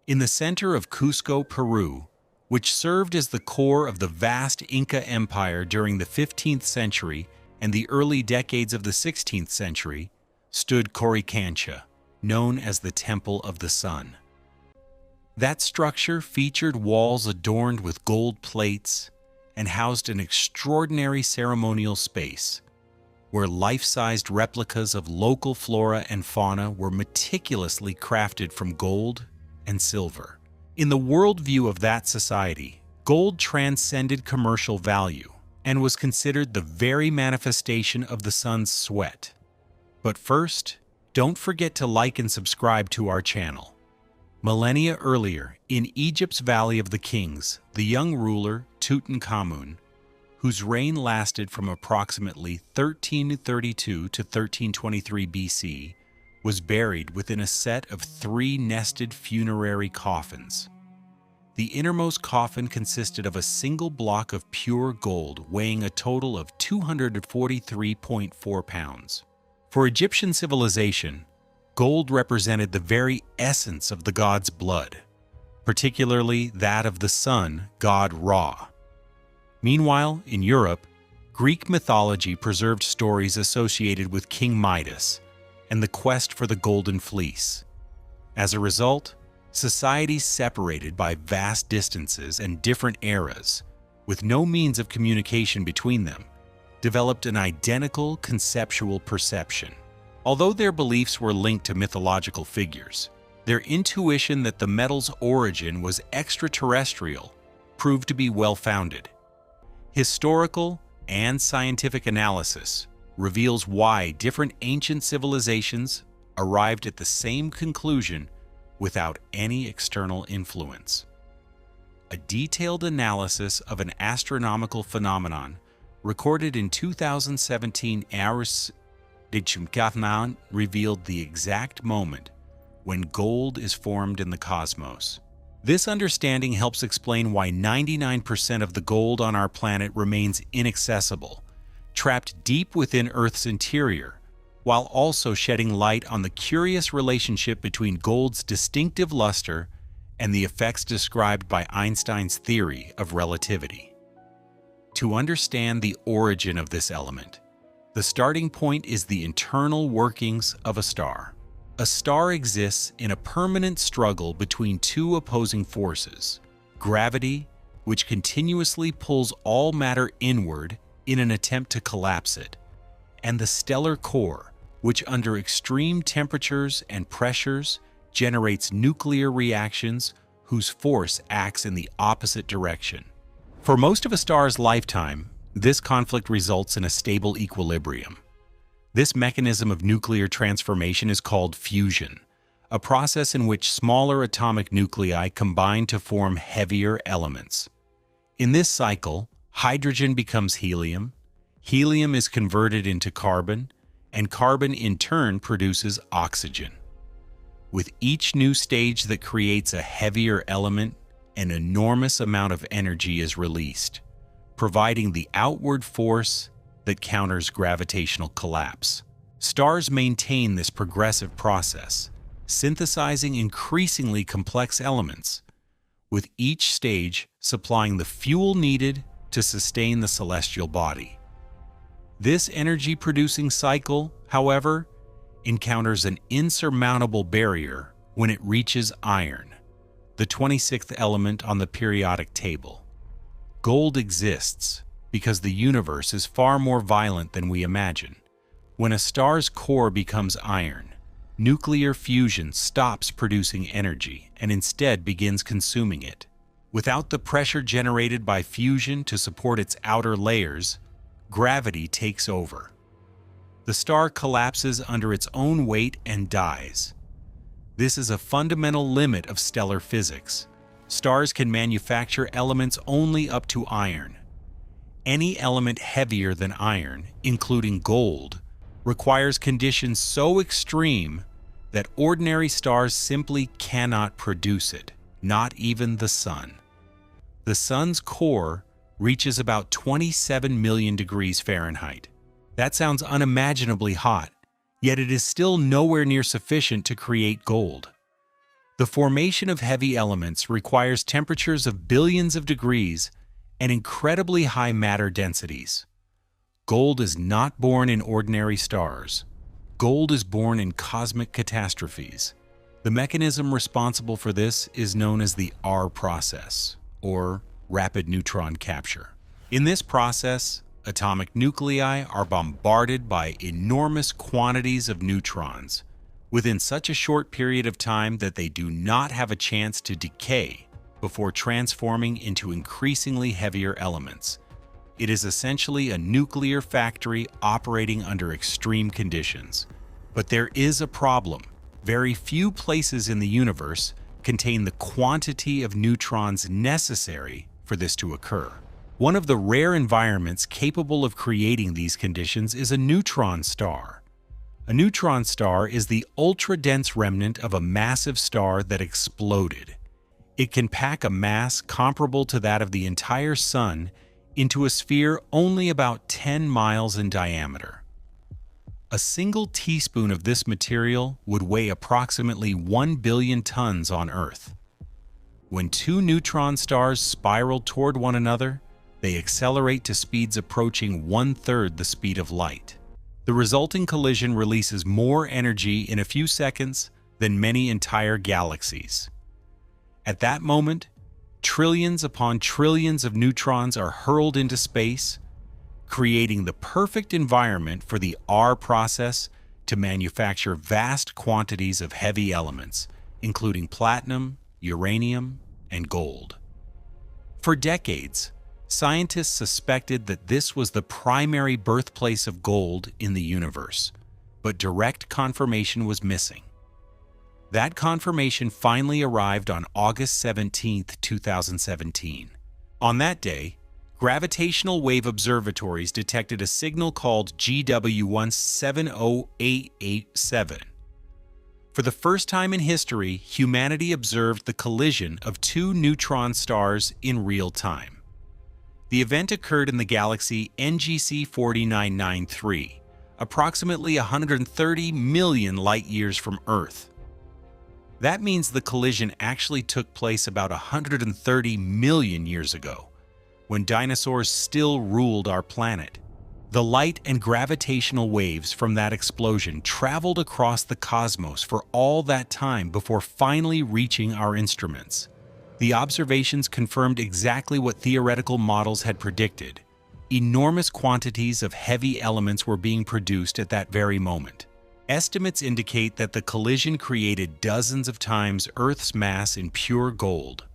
In the center of Cusco, Peru, which served as the core of the vast Inca Empire during the 15th century and the early decades of the 16th century, stood Coricancha, known as the Temple of the Sun. That structure featured walls adorned with gold plates and housed an extraordinary ceremonial space, where life-sized replicas of local flora and fauna were meticulously crafted from gold and silver. In the worldview of that society, gold transcended commercial value and was considered the very manifestation of the sun's sweat. But first, don't forget to like and subscribe to our channel. Millennia earlier, in Egypt's Valley of the Kings, the young ruler Tutankhamun, whose reign lasted from approximately 1332 to 1323 BC, was buried within a set of 3 nested funerary coffins. The innermost coffin consisted of a single block of pure gold weighing a total of 243.4 pounds. For Egyptian civilization, gold represented the very essence of the god's blood, particularly that of the sun god Ra. Meanwhile, in Europe, Greek mythology preserved stories associated with King Midas and the quest for the Golden Fleece. As a result, societies separated by vast distances and different eras, with no means of communication between them, developed an identical conceptual perception. Although their beliefs were linked to mythological figures, their intuition that the metal's origin was extraterrestrial proved to be well-founded. Historical and scientific analysis reveals why different ancient civilizations arrived at the same conclusion without any external influence. A detailed analysis of an astronomical phenomenon recorded in 2017 Ars de Chumkathnan revealed the exact moment when gold is formed in the cosmos. This understanding helps explain why 99% of the gold on our planet remains inaccessible, trapped deep within Earth's interior, while also shedding light on the curious relationship between gold's distinctive luster and the effects described by Einstein's theory of relativity. To understand the origin of this element, the starting point is the internal workings of a star. A star exists in a permanent struggle between 2 opposing forces: gravity, which continuously pulls all matter inward in an attempt to collapse it, and the stellar core, which under extreme temperatures and pressures generates nuclear reactions whose force acts in the opposite direction. For most of a star's lifetime, this conflict results in a stable equilibrium. This mechanism of nuclear transformation is called fusion, a process in which smaller atomic nuclei combine to form heavier elements. In this cycle, hydrogen becomes helium, helium is converted into carbon, and carbon in turn produces oxygen. With each new stage that creates a heavier element, an enormous amount of energy is released, providing the outward force that counters gravitational collapse. Stars maintain this progressive process, synthesizing increasingly complex elements, with each stage supplying the fuel needed to sustain the celestial body. This energy-producing cycle, however, encounters an insurmountable barrier when it reaches iron, the 26th element on the periodic table. Gold exists because the universe is far more violent than we imagine. When a star's core becomes iron, nuclear fusion stops producing energy and instead begins consuming it. Without the pressure generated by fusion to support its outer layers, gravity takes over. The star collapses under its own weight and dies. This is a fundamental limit of stellar physics. Stars can manufacture elements only up to iron. Any element heavier than iron, including gold, requires conditions so extreme that ordinary stars simply cannot produce it, not even the sun. The sun's core reaches about 27 million degrees Fahrenheit. That sounds unimaginably hot, yet it is still nowhere near sufficient to create gold. The formation of heavy elements requires temperatures of billions of degrees and incredibly high matter densities. Gold is not born in ordinary stars. Gold is born in cosmic catastrophes. The mechanism responsible for this is known as the R process, or rapid neutron capture. In this process, atomic nuclei are bombarded by enormous quantities of neutrons within such a short period of time that they do not have a chance to decay before transforming into increasingly heavier elements. It is essentially a nuclear factory operating under extreme conditions. But there is a problem. Very few places in the universe contain the quantity of neutrons necessary for this to occur. One of the rare environments capable of creating these conditions is a neutron star. A neutron star is the ultra-dense remnant of a massive star that exploded. It can pack a mass comparable to that of the entire Sun into a sphere only about 10 miles in diameter. A single teaspoon of this material would weigh approximately 1 billion tons on Earth. When two neutron stars spiral toward one another, they accelerate to speeds approaching 1/3 the speed of light. The resulting collision releases more energy in a few seconds than many entire galaxies. At that moment, trillions upon trillions of neutrons are hurled into space, creating the perfect environment for the R process to manufacture vast quantities of heavy elements, including platinum, uranium, and gold. For decades, scientists suspected that this was the primary birthplace of gold in the universe, but direct confirmation was missing. That confirmation finally arrived on August 17, 2017. On that day, gravitational wave observatories detected a signal called GW170887. For the first time in history, humanity observed the collision of two neutron stars in real time. The event occurred in the galaxy NGC 4993, approximately 130 million light-years from Earth. That means the collision actually took place about 130 million years ago, when dinosaurs still ruled our planet. The light and gravitational waves from that explosion traveled across the cosmos for all that time before finally reaching our instruments. The observations confirmed exactly what theoretical models had predicted. Enormous quantities of heavy elements were being produced at that very moment. Estimates indicate that the collision created dozens of times Earth's mass in pure gold.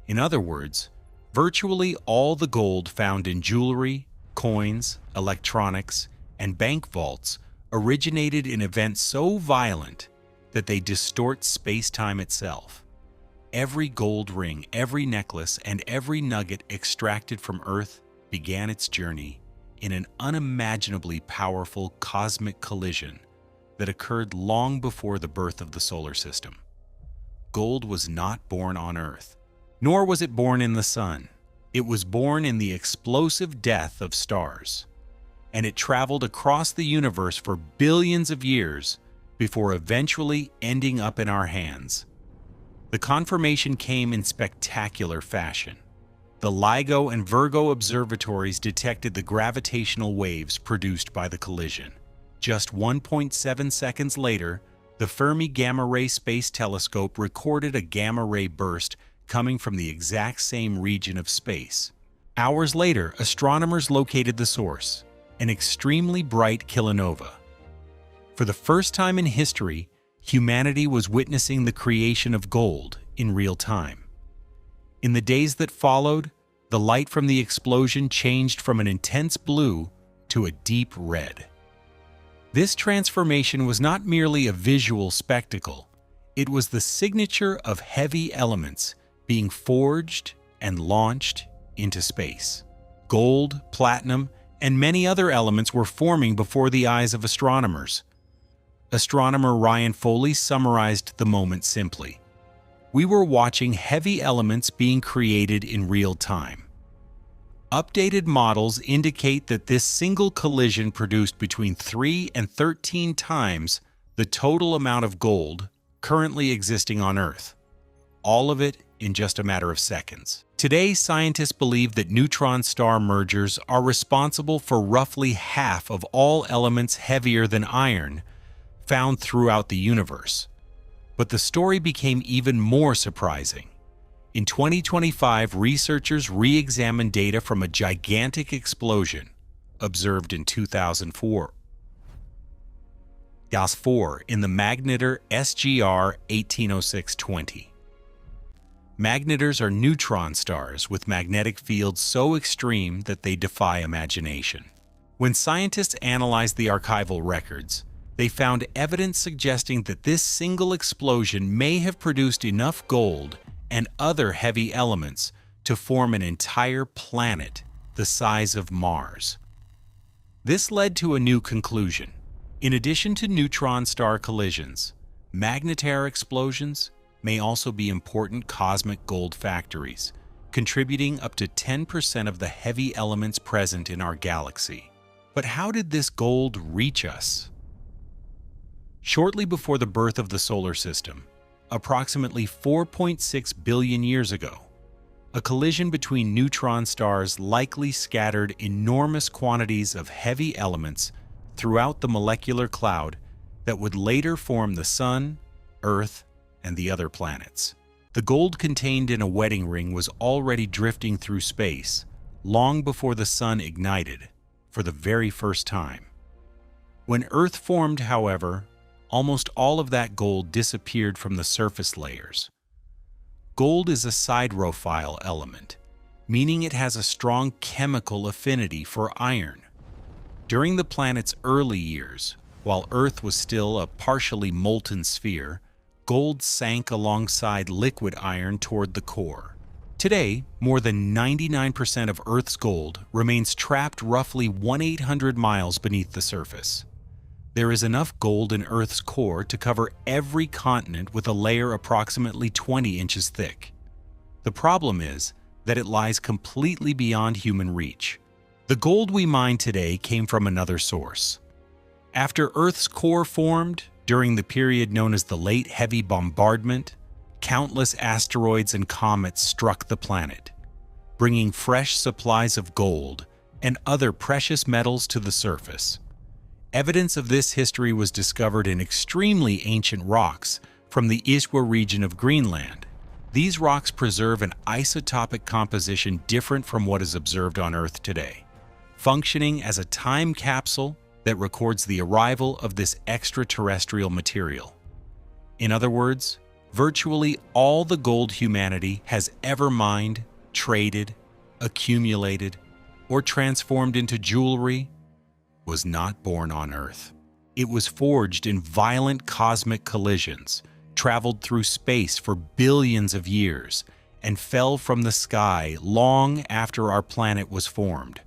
In other words, virtually all the gold found in jewelry, coins, electronics, and bank vaults originated in events so violent that they distort space-time itself. Every gold ring, every necklace, and every nugget extracted from Earth began its journey in an unimaginably powerful cosmic collision that occurred long before the birth of the solar system. Gold was not born on Earth, nor was it born in the Sun. It was born in the explosive death of stars, and it traveled across the universe for billions of years before eventually ending up in our hands. The confirmation came in spectacular fashion. The LIGO and Virgo observatories detected the gravitational waves produced by the collision. Just 1.7 seconds later, the Fermi Gamma Ray Space Telescope recorded a gamma-ray burst coming from the exact same region of space. Hours later, astronomers located the source, an extremely bright kilonova. For the first time in history, humanity was witnessing the creation of gold in real time. In the days that followed, the light from the explosion changed from an intense blue to a deep red. This transformation was not merely a visual spectacle, it was the signature of heavy elements being forged and launched into space. Gold, platinum, and many other elements were forming before the eyes of astronomers. Astronomer Ryan Foley summarized the moment simply: "We were watching heavy elements being created in real time." Updated models indicate that this single collision produced between 3 and 13 times the total amount of gold currently existing on Earth. all of it in just a matter of seconds. Today, scientists believe that neutron-star mergers are responsible for roughly half of all elements heavier than iron found throughout the universe. But the story became even more surprising. In 2025, researchers re-examined data from a gigantic explosion observed in 2004 in the magnetar SGR 180620. Magnetars are neutron stars with magnetic fields so extreme that they defy imagination. When scientists analyzed the archival records, they found evidence suggesting that this single explosion may have produced enough gold and other heavy elements to form an entire planet the size of Mars. This led to a new conclusion. In addition to neutron star collisions, magnetar explosions may also be important cosmic gold factories, contributing up to 10% of the heavy elements present in our galaxy. But how did this gold reach us? Shortly before the birth of the solar system, approximately 4.6 billion years ago, a collision between neutron stars likely scattered enormous quantities of heavy elements throughout the molecular cloud that would later form the Sun, Earth, and the other planets. The gold contained in a wedding ring was already drifting through space long before the Sun ignited for the very first time. When Earth formed, however, almost all of that gold disappeared from the surface layers. Gold is a siderophile element, meaning it has a strong chemical affinity for iron. During the planet's early years, while Earth was still a partially molten sphere, gold sank alongside liquid iron toward the core. Today, more than 99% of Earth's gold remains trapped roughly 1,800 miles beneath the surface. There is enough gold in Earth's core to cover every continent with a layer approximately 20 inches thick. The problem is that it lies completely beyond human reach. The gold we mine today came from another source. After Earth's core formed, during the period known as the Late Heavy Bombardment, countless asteroids and comets struck the planet, bringing fresh supplies of gold and other precious metals to the surface. Evidence of this history was discovered in extremely ancient rocks from the Iswa region of Greenland. These rocks preserve an isotopic composition different from what is observed on Earth today, functioning as a time capsule that records the arrival of this extraterrestrial material. In other words, virtually all the gold humanity has ever mined, traded, accumulated, or transformed into jewelry was not born on Earth. It was forged in violent cosmic collisions, traveled through space for billions of years, and fell from the sky long after our planet was formed.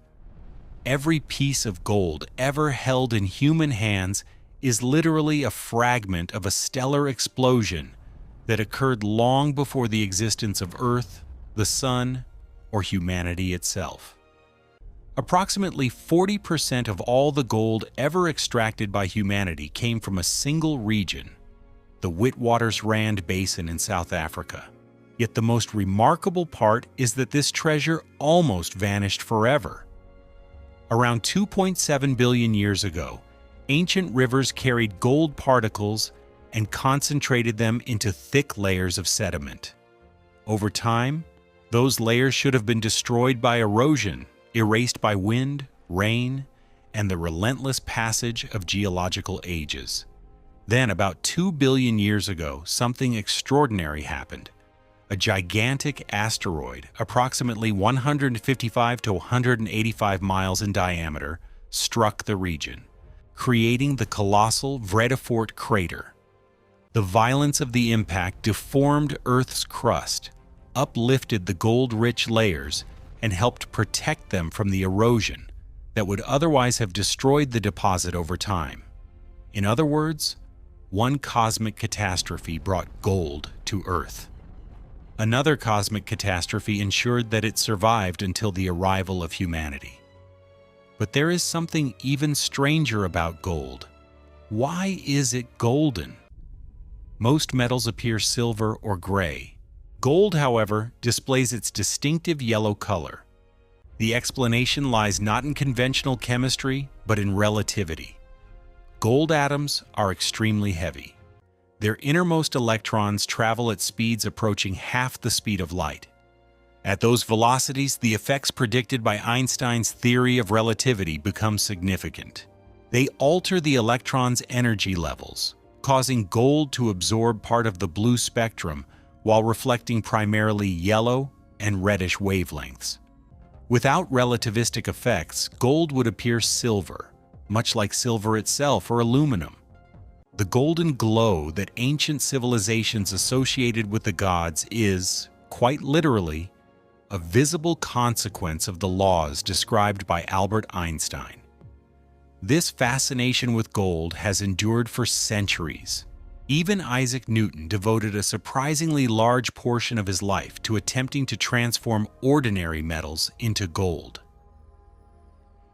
Every piece of gold ever held in human hands is literally a fragment of a stellar explosion that occurred long before the existence of Earth, the Sun, or humanity itself. Approximately 40% of all the gold ever extracted by humanity came from a single region, the Witwatersrand Basin in South Africa. Yet the most remarkable part is that this treasure almost vanished forever. Around 2.7 billion years ago, ancient rivers carried gold particles and concentrated them into thick layers of sediment. Over time, those layers should have been destroyed by erosion, erased by wind, rain, and the relentless passage of geological ages. Then, about 2 billion years ago, something extraordinary happened. A gigantic asteroid, approximately 155 to 185 miles in diameter, struck the region, creating the colossal Vredefort crater. The violence of the impact deformed Earth's crust, uplifted the gold-rich layers, and helped protect them from the erosion that would otherwise have destroyed the deposit over time. In other words, one cosmic catastrophe brought gold to Earth. Another cosmic catastrophe ensured that it survived until the arrival of humanity. But there is something even stranger about gold. Why is it golden? Most metals appear silver or gray, Gold, however, displays its distinctive yellow color. The explanation lies not in conventional chemistry, but in relativity. Gold atoms are extremely heavy. Their innermost electrons travel at speeds approaching half the speed of light. At those velocities, the effects predicted by Einstein's theory of relativity become significant. They alter the electron's energy levels, causing gold to absorb part of the blue spectrum while reflecting primarily yellow and reddish wavelengths. Without relativistic effects, gold would appear silver, much like silver itself or aluminum. The golden glow that ancient civilizations associated with the gods is, quite literally, a visible consequence of the laws described by Albert Einstein. This fascination with gold has endured for centuries. Even Isaac Newton devoted a surprisingly large portion of his life to attempting to transform ordinary metals into gold.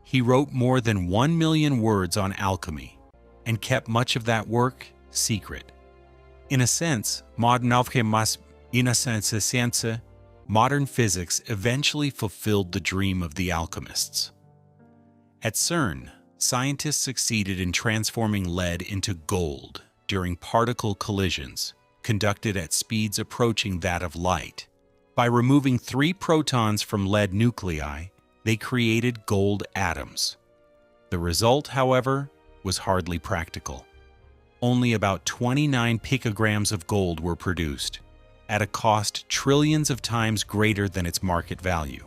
He wrote more than 1 million words on alchemy and kept much of that work secret. In a sense, modern physics eventually fulfilled the dream of the alchemists. At CERN, scientists succeeded in transforming lead into gold during particle collisions conducted at speeds approaching that of light. By removing 3 protons from lead nuclei, they created gold atoms. The result, however, was hardly practical. Only about 29 picograms of gold were produced, at a cost trillions of times greater than its market value.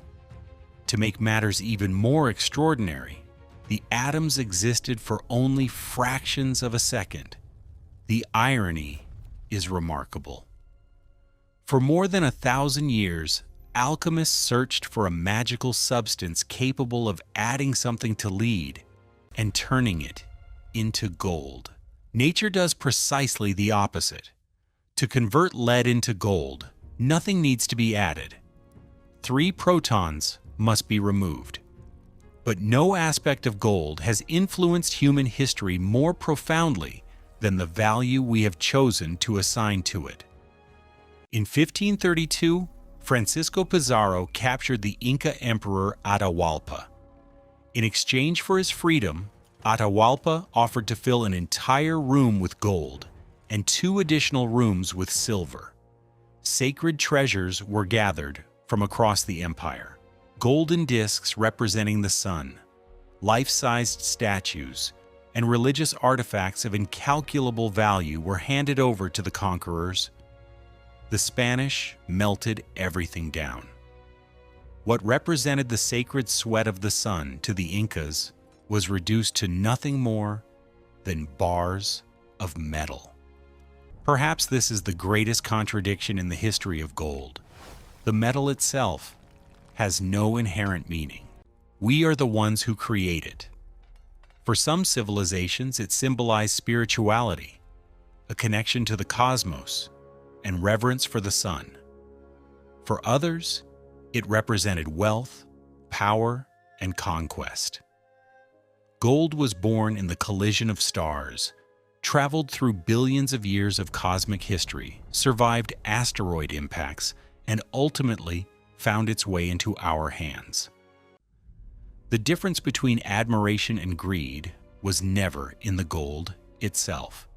To make matters even more extraordinary, the atoms existed for only fractions of a second. The irony is remarkable. For more than 1,000 years, alchemists searched for a magical substance capable of adding something to lead and turning it into gold. Nature does precisely the opposite. To convert lead into gold, nothing needs to be added. 3 protons must be removed. But no aspect of gold has influenced human history more profoundly than the value we have chosen to assign to it. In 1532, Francisco Pizarro captured the Inca emperor Atahualpa. In exchange for his freedom, Atahualpa offered to fill an entire room with gold and 2 additional rooms with silver. Sacred treasures were gathered from across the empire. Golden discs representing the sun, life-sized statues, and religious artifacts of incalculable value were handed over to the conquerors. The Spanish melted everything down. What represented the sacred sweat of the sun to the Incas was reduced to nothing more than bars of metal. Perhaps this is the greatest contradiction in the history of gold. The metal itself has no inherent meaning. We are the ones who create it. For some civilizations, it symbolized spirituality, a connection to the cosmos, and reverence for the sun. For others, it represented wealth, power, and conquest. Gold was born in the collision of stars, traveled through billions of years of cosmic history, survived asteroid impacts, and ultimately found its way into our hands. The difference between admiration and greed was never in the gold itself.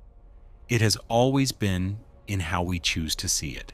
It has always been in how we choose to see it.